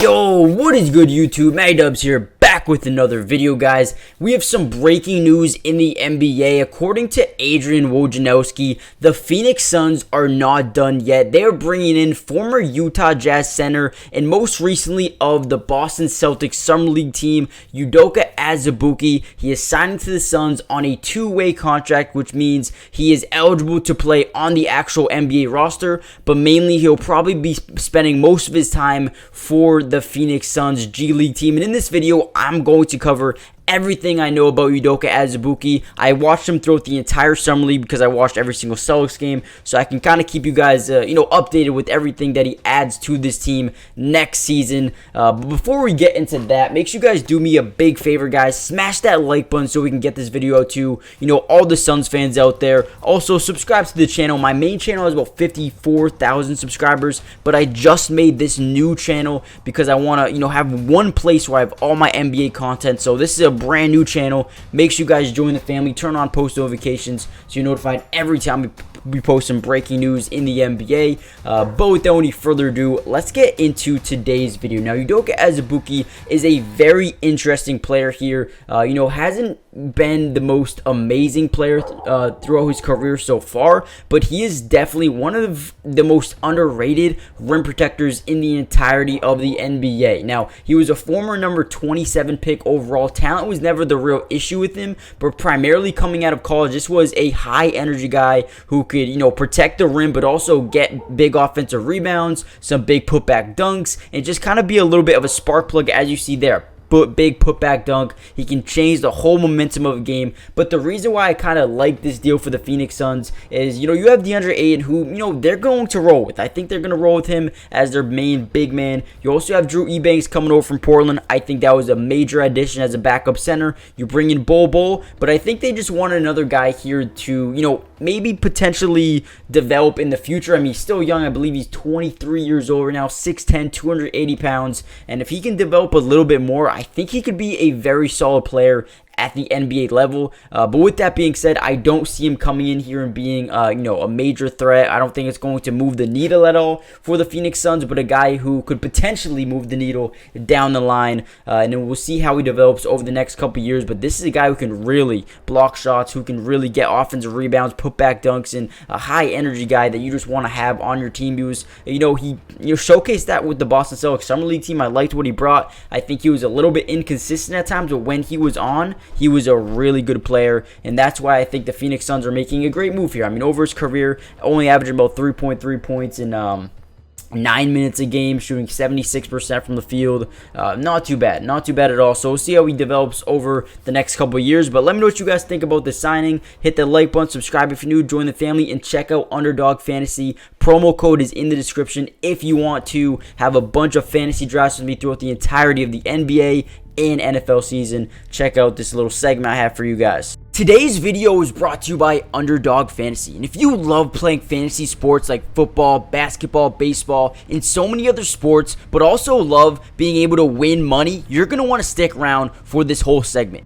Yo, what is good YouTube? Matty Dubs here, back with another video, guys. We have some breaking news in the NBA. According to Adrian Wojnarowski, the Phoenix Suns are not done yet. They are bringing in former Utah Jazz center and most recently of the Boston Celtics Summer League team, Udoka Azubuike. He is signing to the Suns on a two-way contract, which means he is eligible to play on the actual NBA roster, but mainly he'll probably be spending most of his time for the Phoenix Suns G League team. And in this video, I'm going to cover everything I know about Udoka Azubuike. I watched him throughout the entire Summer League because I watched every single Celtics game, so I can kind of keep you guys, updated with everything that he adds to this team next season. But before we get into that, make sure you guys do me a big favor, guys. Smash that like button so we can get this video out to, all the Suns fans out there. Also, subscribe to the channel. My main channel has about 54,000 subscribers, but I just made this new channel because I want to, have one place where I have all my NBA content. So this is a brand new channel. Make sure you guys join the family, turn on post notifications so you're notified every time we post some breaking news in the NBA. But without any further ado, let's get into today's video. Now, Udoka Azubuike is a very interesting player here. Hasn't been the most amazing player throughout his career so far, but he is definitely one of the most underrated rim protectors in the entirety of the NBA. Now, he was a former number 27 pick overall. Talent was never the real issue with him, but primarily coming out of college, this was a high energy guy who could, protect the rim, but also get big offensive rebounds, some big putback dunks, and just kind of be a little bit of a spark plug, as you see there. Big putback dunk. He can change the whole momentum of a game. But the reason why I kind of like this deal for the Phoenix Suns is, you have DeAndre Ayton, who, they're going to roll with. I think they're going to roll with him as their main big man. You also have Drew Eubanks coming over from Portland. I think that was a major addition as a backup center. You bring in Bol, but I think they just wanted another guy here to, maybe potentially develop in the future. I mean, he's still young. I believe he's 23 years old right now, 6'10", 280 pounds. And if he can develop a little bit more, I think he could be a very solid player at the NBA level. But with that being said, I don't see him coming in here and being, a major threat. I don't think it's going to move the needle at all for the Phoenix Suns, but a guy who could potentially move the needle down the line. And then we'll see how he develops over the next couple years. But this is a guy who can really block shots, who can really get offensive rebounds, put back dunks, and a high energy guy that you just want to have on your team. He was, he showcased that with the Boston Celtics Summer League team. I liked what he brought. I think he was a little bit inconsistent at times, but when he was on, he was a really good player, and that's why I think the Phoenix Suns are making a great move here. I mean, over his career, only averaging about 3.3 points in 9 minutes a game, shooting 76% from the field. Not too bad at all. So we'll see how he develops over the next couple of years. But let me know what you guys think about this signing. Hit the like button, subscribe if you're new, join the family, and check out Underdog Fantasy. Promo code is in the description if you want to have a bunch of fantasy drafts with me throughout the entirety of the NBA and NFL season. Check out this little segment I have for you guys. Today's video is brought to you by Underdog Fantasy, and if you love playing fantasy sports like football, basketball, baseball, and so many other sports, but also love being able to win money, you're going to want to stick around for this whole segment.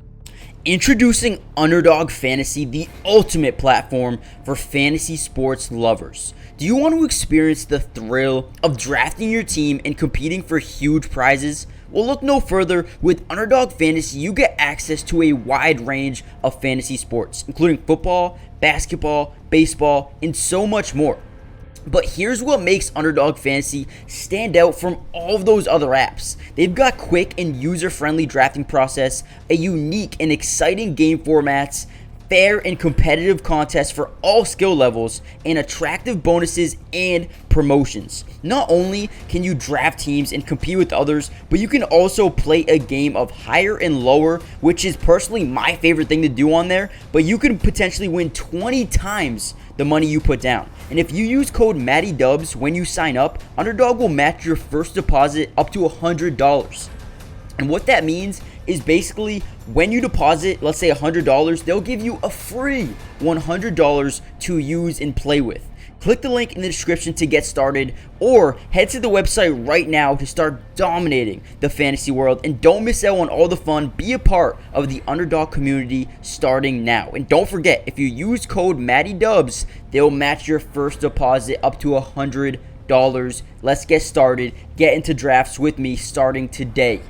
Introducing Underdog Fantasy, the ultimate platform for fantasy sports lovers. Do you want to experience the thrill of drafting your team and competing for huge prizes? Well, look no further. With Underdog Fantasy, you get access to a wide range of fantasy sports, including football, basketball, baseball, and so much more. But here's what makes Underdog Fantasy stand out from all of those other apps. They've got quick and user-friendly drafting process, a unique and exciting game formats, fair and competitive contests for all skill levels, and attractive bonuses and promotions. Not only can you draft teams and compete with others, but you can also play a game of higher and lower, which is personally my favorite thing to do on there, but you can potentially win 20 times the money you put down. And if you use code MattyDubs when you sign up, Underdog will match your first deposit up to $100. And what that means is basically when you deposit, let's say $100, they'll give you a free $100 to use and play with. Click the link in the description to get started, or head to the website right now to start dominating the fantasy world. And don't miss out on all the fun. Be a part of the Underdog community starting now. And don't forget, if you use code MattyDubs, they'll match your first deposit up to $100. Let's get started. Get into drafts with me starting today.